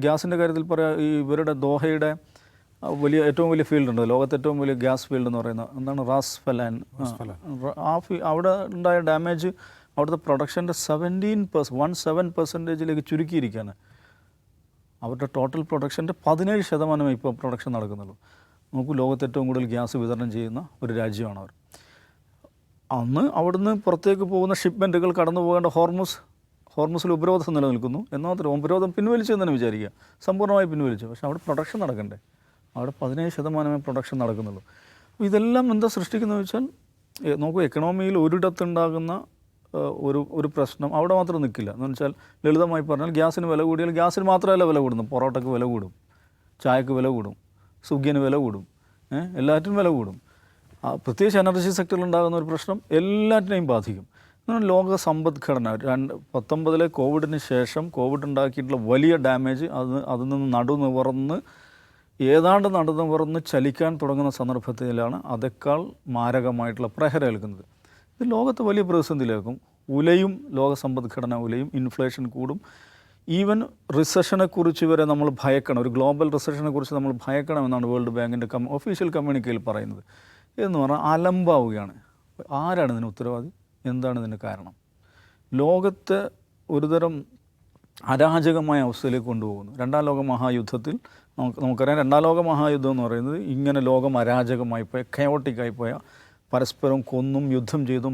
ഗ്യാസിൻ്റെ കാര്യത്തിൽ പറയാം, ഈ ഇവരുടെ ദോഹയുടെ ഏറ്റവും വലിയ ഫീൽഡ് ഉണ്ട്, ലോകത്തെ ഏറ്റവും വലിയ ഗ്യാസ് ഫീൽഡ് എന്ന് പറയുന്നത് എന്താണ്, റാസ് ഫലാൻ. അവിടെ ഉണ്ടായ ഡാമേജ് അവിടുത്തെ പ്രൊഡക്ഷൻ്റെ 17% ചുരുക്കിയിരിക്കുകയാണ്. അവരുടെ ടോട്ടൽ പ്രൊഡക്ഷൻ്റെ 17% ഇപ്പോൾ പ്രൊഡക്ഷൻ നടക്കുന്നുള്ളൂ. നോക്കൂ, ലോകത്ത് ഏറ്റവും കൂടുതൽ ഗ്യാസ് വിതരണം ചെയ്യുന്ന ഒരു രാജ്യമാണ് അവർ. അന്ന് അവിടുന്ന് പുറത്തേക്ക് പോകുന്ന ഷിപ്മെൻറ്റുകൾ കടന്നു പോകേണ്ട ഹോർമുസിൽ ഉപരോധം നിലനിൽക്കുന്നു. എന്നാൽ ഉപരോധം പിൻവലിച്ചു എന്ന് തന്നെ വിചാരിക്കുക, സമ്പൂർണ്ണമായി പിൻവലിച്ചു. പക്ഷേ അവിടെ പ്രൊഡക്ഷൻ നടക്കണ്ടേ? അവിടെ 17% പ്രൊഡക്ഷൻ നടക്കുന്നുള്ളൂ. അപ്പോൾ ഇതെല്ലാം എന്താ സൃഷ്ടിക്കുന്നത് വെച്ചാൽ, നോക്കൂ, എക്കണോമിയിൽ ഒരിടത്തുണ്ടാകുന്ന ഒരു പ്രശ്നം അവിടെ മാത്രം നിൽക്കില്ല. എന്ന് വെച്ചാൽ ലളിതമായി പറഞ്ഞാൽ ഗ്യാസിന് വില കൂടിയാൽ ഗ്യാസിന് മാത്രമല്ല വില കൂടുന്നു, പൊറോട്ടയ്ക്ക് വില കൂടും, ചായക്ക് വില കൂടും, സ്വിഗ്ഗിന് വില കൂടും, എല്ലാറ്റിനും വില കൂടും. പ്രത്യേകിച്ച് എനർജി സെക്ടറിൽ ഉണ്ടാകുന്ന ഒരു പ്രശ്നം എല്ലാറ്റിനെയും ബാധിക്കും. ലോക സമ്പദ്ഘടന 2019 കോവിഡിന് ശേഷം കോവിഡ് ഉണ്ടാക്കിയിട്ടുള്ള വലിയ ഡാമേജ് അതിൽ നിന്ന് നടുനിവർന്ന് ചലിക്കാൻ തുടങ്ങുന്ന സന്ദർഭത്തിലാണ് അതേക്കാൾ മാരകമായിട്ടുള്ള പ്രഹരേൽക്കുന്നത്. ഇത് ലോകത്തെ വലിയ പ്രതിസന്ധിയിലേക്കും. ലോക സമ്പദ്ഘടന ഉലയും, ഇൻഫ്ലേഷൻ കൂടും. ഈവൻ റിസഷനെക്കുറിച്ച് വരെ നമ്മൾ ഭയക്കണം, ഒരു ഗ്ലോബൽ റിസഷനെക്കുറിച്ച് നമ്മൾ ഭയക്കണമെന്നാണ് വേൾഡ് ബാങ്കിൻ്റെ ഒഫീഷ്യൽ കമ്മ്യൂണിക്കയിൽ പറയുന്നത്. എന്ന് പറഞ്ഞാൽ അലമ്പാവുകയാണ്. ആരാണ് ഇതിന് ഉത്തരവാദി? എന്താണ് ഇതിന് കാരണം? ലോകത്തെ ഒരുതരം അരാജകമായ അവസ്ഥയിലേക്ക് കൊണ്ടുപോകുന്നു. രണ്ടാം ലോക മഹായുദ്ധത്തിൽ നമുക്കറിയാം, രണ്ടാം ലോക മഹായുദ്ധം എന്ന് പറയുന്നത് ഇങ്ങനെ ലോകം അരാജകമായിപ്പോയ, കയോട്ടിക്കായിപ്പോയ, പരസ്പരം കൊന്നും യുദ്ധം ചെയ്തും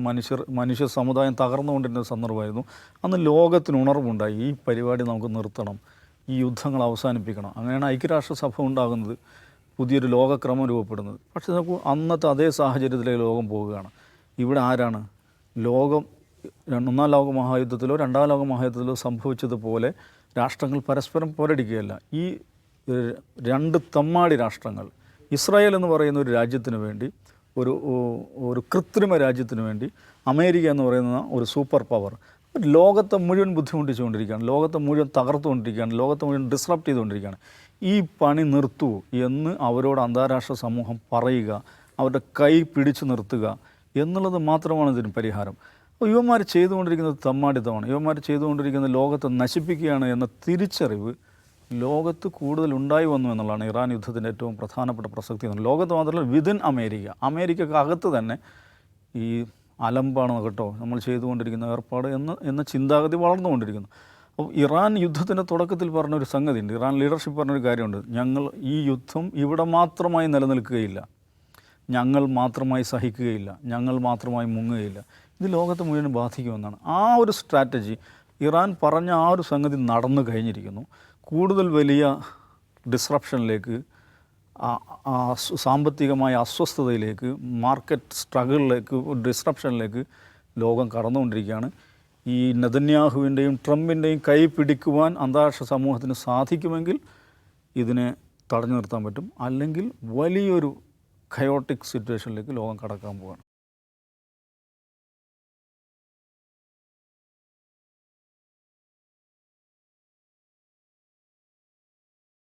മനുഷ്യ സമുദായം തകർന്നുകൊണ്ടിരുന്ന സന്ദർഭമായിരുന്നു. അന്ന് ലോകത്തിന് ഉണർവുണ്ടായി, ഈ പരിപാടി നമുക്ക് നിർത്തണം, ഈ യുദ്ധങ്ങൾ അവസാനിപ്പിക്കണം. അങ്ങനെയാണ് ഐക്യരാഷ്ട്രസഭ ഉണ്ടാകുന്നത്, പുതിയൊരു ലോകക്രമം രൂപപ്പെടുന്നത്. പക്ഷേ നമുക്ക് അന്നത്തെ അതേ സാഹചര്യത്തിലേക്ക് ലോകം പോവുകയാണ്. ഇവിടെ ആരാണ്? ലോകം ഒന്നാം ലോക മഹായുദ്ധത്തിലോ രണ്ടാം ലോക മഹായുദ്ധത്തിലോ സംഭവിച്ചതുപോലെ രാഷ്ട്രങ്ങൾ പരസ്പരം പോരടിക്കുകയല്ല. ഈ രണ്ട് തമ്മാടി രാഷ്ട്രങ്ങൾ, ഇസ്രായേൽ എന്ന് പറയുന്ന ഒരു രാജ്യത്തിന് വേണ്ടി, ഒരു കൃത്രിമ രാജ്യത്തിന് വേണ്ടി അമേരിക്ക എന്ന് പറയുന്ന ഒരു സൂപ്പർ പവർ ലോകത്തെ മുഴുവൻ ബുദ്ധിമുട്ടിച്ചുകൊണ്ടിരിക്കുകയാണ്, ലോകത്തെ മുഴുവൻ തകർത്തുകൊണ്ടിരിക്കുകയാണ്, ലോകത്തെ മുഴുവൻ ഡിസ്റപ്റ്റ് ചെയ്തുകൊണ്ടിരിക്കുകയാണ്. ഈ പണി നിർത്തൂ എന്ന് അവരോട് അന്താരാഷ്ട്ര സമൂഹം പറയുക, അവരുടെ കൈ പിടിച്ചു നിർത്തുക എന്നുള്ളത് മാത്രമാണ് ഇതിന് പരിഹാരം. അപ്പോൾ യുവന്മാർ ചെയ്തുകൊണ്ടിരിക്കുന്നത് തമ്മാടിത്തമാണ്. യുവന്മാർ ചെയ്തുകൊണ്ടിരിക്കുന്നത് ലോകത്തെ നശിപ്പിക്കുകയാണ് എന്ന തിരിച്ചറിവ് ലോകത്ത് കൂടുതൽ ഉണ്ടായി വന്നു എന്നുള്ളതാണ് ഇറാൻ യുദ്ധത്തിൻ്റെ ഏറ്റവും പ്രധാനപ്പെട്ട പ്രസക്തി. ലോകത്ത് മാത്രമല്ല, വിതിൻ അമേരിക്കക്ക് അകത്ത് തന്നെ ഈ അലമ്പാണ് കേട്ടോ നമ്മൾ ചെയ്തുകൊണ്ടിരിക്കുന്ന ഏർപ്പാട് എന്ന ചിന്താഗതി വളർന്നുകൊണ്ടിരിക്കുന്നു. അപ്പോൾ ഇറാൻ യുദ്ധത്തിൻ്റെ തുടക്കത്തിൽ പറഞ്ഞൊരു സംഗതിയുണ്ട്, ഇറാൻ ലീഡർഷിപ്പ് പറഞ്ഞൊരു കാര്യമുണ്ട്, ഈ യുദ്ധം ഇവിടെ മാത്രമായി നിലനിൽക്കുകയില്ല, ഞങ്ങൾ മാത്രമായി സഹിക്കുകയില്ല, ഞങ്ങൾ മാത്രമായി മുങ്ങുകയില്ല, ഇത് ലോകത്തെ മുഴുവൻ ബാധിക്കുമെന്നാണ്. ആ ഒരു സ്ട്രാറ്റജി, ഇറാൻ പറഞ്ഞ ആ ഒരു സംഗതി നടന്നു കഴിഞ്ഞിരിക്കുന്നു. കൂടുതൽ വലിയ ഡിസ്റപ്ഷനിലേക്ക്, സാമ്പത്തികമായ അസ്വസ്ഥതയിലേക്ക്, മാർക്കറ്റ് സ്ട്രഗിളിലേക്ക്, ഡിസ്റപ്ഷനിലേക്ക് ലോകം കടന്നുകൊണ്ടിരിക്കുകയാണ്. ഈ നെതന്യാഹുവിൻ്റെയും ട്രംപിൻ്റെയും കൈ പിടിക്കുവാൻ അന്താരാഷ്ട്ര സമൂഹത്തിന് സാധിക്കുമെങ്കിൽ ഇതിനെ തടഞ്ഞു നിർത്താൻ പറ്റും. അല്ലെങ്കിൽ വലിയൊരു കയോട്ടിക് സിറ്റുവേഷനിലേക്ക് ലോകം കടക്കാൻ പോവുകയാണ്.